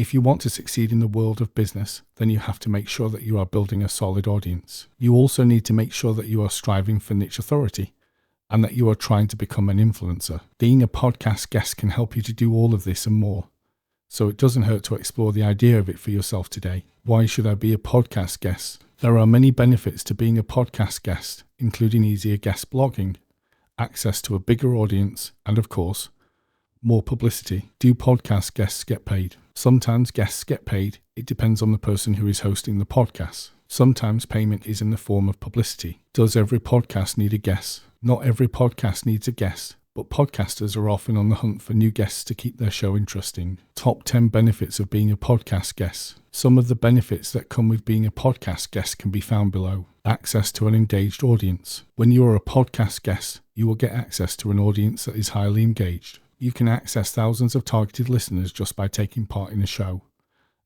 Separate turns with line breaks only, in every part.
If you want to succeed in the world of business, then you have to make sure that you are building a solid audience. You also need to make sure that you are striving for niche authority and that you are trying to become an influencer. Being a podcast guest can help you to do all of this and more. So it doesn't hurt to explore the idea of it for yourself today. Why should I be a podcast guest? There are many benefits to being a podcast guest, including easier guest blogging, access to a bigger audience, and of course, more publicity. Do podcast guests get paid? Sometimes guests get paid. It depends on the person who is hosting the podcast. Sometimes payment is in the form of publicity. Does every podcast need a guest? Not every podcast needs a guest, but podcasters are often on the hunt for new guests to keep their show interesting. Top 10 benefits of being a podcast guest. Some of the benefits that come with being a podcast guest can be found below. Access to an engaged audience. When you are a podcast guest, you will get access to an audience that is highly engaged. You can access thousands of targeted listeners just by taking part in a show.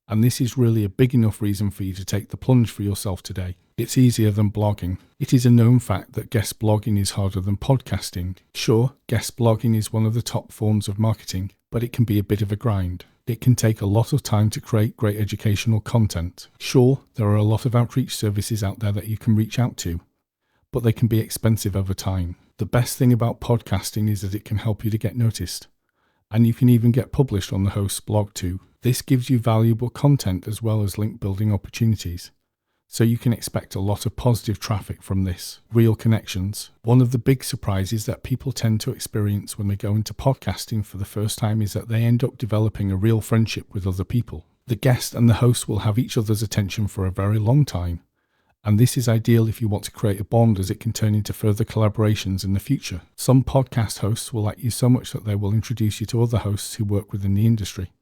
And this is really a big enough reason for you to take the plunge for yourself today. It's easier than blogging. It is a known fact that guest blogging is harder than podcasting. Sure, guest blogging is one of the top forms of marketing, but it can be a bit of a grind. It can take a lot of time to create great educational content. Sure, there are a lot of outreach services out there that you can reach out to, but they can be expensive over time. The best thing about podcasting is that it can help you to get noticed, and you can even get published on the host's blog too. This gives you valuable content as well as link building opportunities. So you can expect a lot of positive traffic from this. Real connections. One of the big surprises that people tend to experience when they go into podcasting for the first time is that they end up developing a real friendship with other people. The guest and the host will have each other's attention for a very long time. And this is ideal if you want to create a bond, as it can turn into further collaborations in the future. Some podcast hosts will like you so much that they will introduce you to other hosts who work within the industry,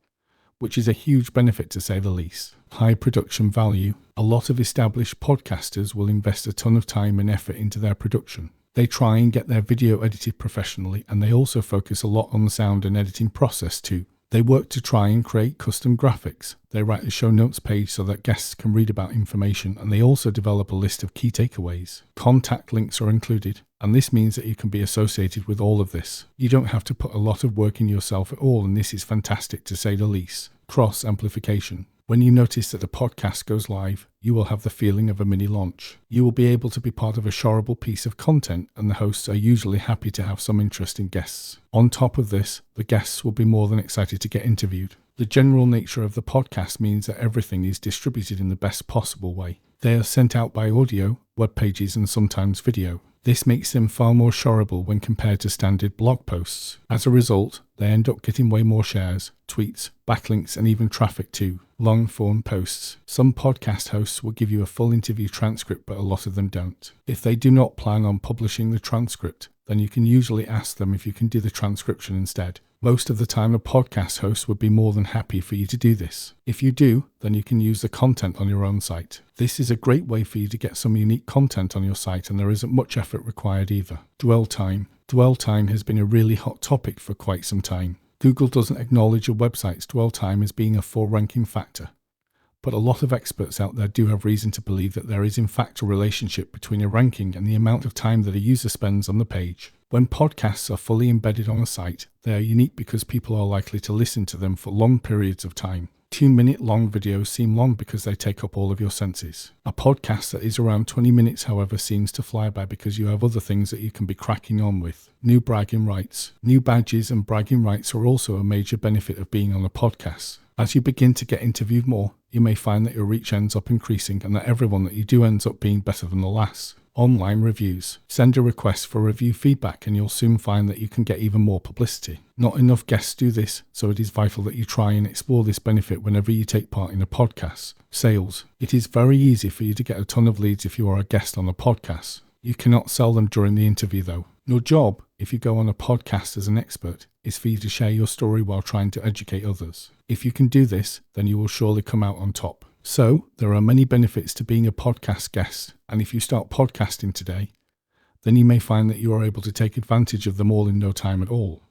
which is a huge benefit to say the least. High production value. A lot of established podcasters will invest a ton of time and effort into their production. They try and get their video edited professionally, and they also focus a lot on the sound and editing process too. They work to try and create custom graphics. They write a show notes page so that guests can read about information, and they also develop a list of key takeaways. Contact links are included, and this means that you can be associated with all of this. You don't have to put a lot of work in yourself at all, and this is fantastic to say the least. Cross amplification. When you notice that a podcast goes live, you will have the feeling of a mini launch. You will be able to be part of a shareable piece of content, and the hosts are usually happy to have some interesting guests. On top of this, the guests will be more than excited to get interviewed. The general nature of the podcast means that everything is distributed in the best possible way. They are sent out by audio, web pages, and sometimes video. This makes them far more shareable when compared to standard blog posts. As a result, they end up getting way more shares, tweets, backlinks, and even traffic to long-form posts. Some podcast hosts will give you a full interview transcript, but a lot of them don't. If they do not plan on publishing the transcript, then you can usually ask them if you can do the transcription instead. Most of the time, a podcast host would be more than happy for you to do this. If you do, then you can use the content on your own site. This is a great way for you to get some unique content on your site, and there isn't much effort required either. Dwell time. Dwell time has been a really hot topic for quite some time. Google doesn't acknowledge a website's dwell time as being a full ranking factor, but a lot of experts out there do have reason to believe that there is in fact a relationship between a ranking and the amount of time that a user spends on the page. When podcasts are fully embedded on a site, they are unique because people are likely to listen to them for long periods of time. 2-minute long videos seem long because they take up all of your senses. A podcast that is around 20 minutes, however, seems to fly by because you have other things that you can be cracking on with. New bragging rights. New badges and bragging rights are also a major benefit of being on a podcast. As you begin to get interviewed more, you may find that your reach ends up increasing and that everyone that you do ends up being better than the last. Online reviews. Send a request for review feedback and you'll soon find that you can get even more publicity. Not enough guests do this, so it is vital that you try and explore this benefit whenever you take part in a podcast. Sales. It is very easy for you to get a ton of leads if you are a guest on a podcast. You cannot sell them during the interview though. Your job, if you go on a podcast as an expert, is for you to share your story while trying to educate others. If you can do this, then you will surely come out on top. So, there are many benefits to being a podcast guest, and if you start podcasting today, then you may find that you are able to take advantage of them all in no time at all.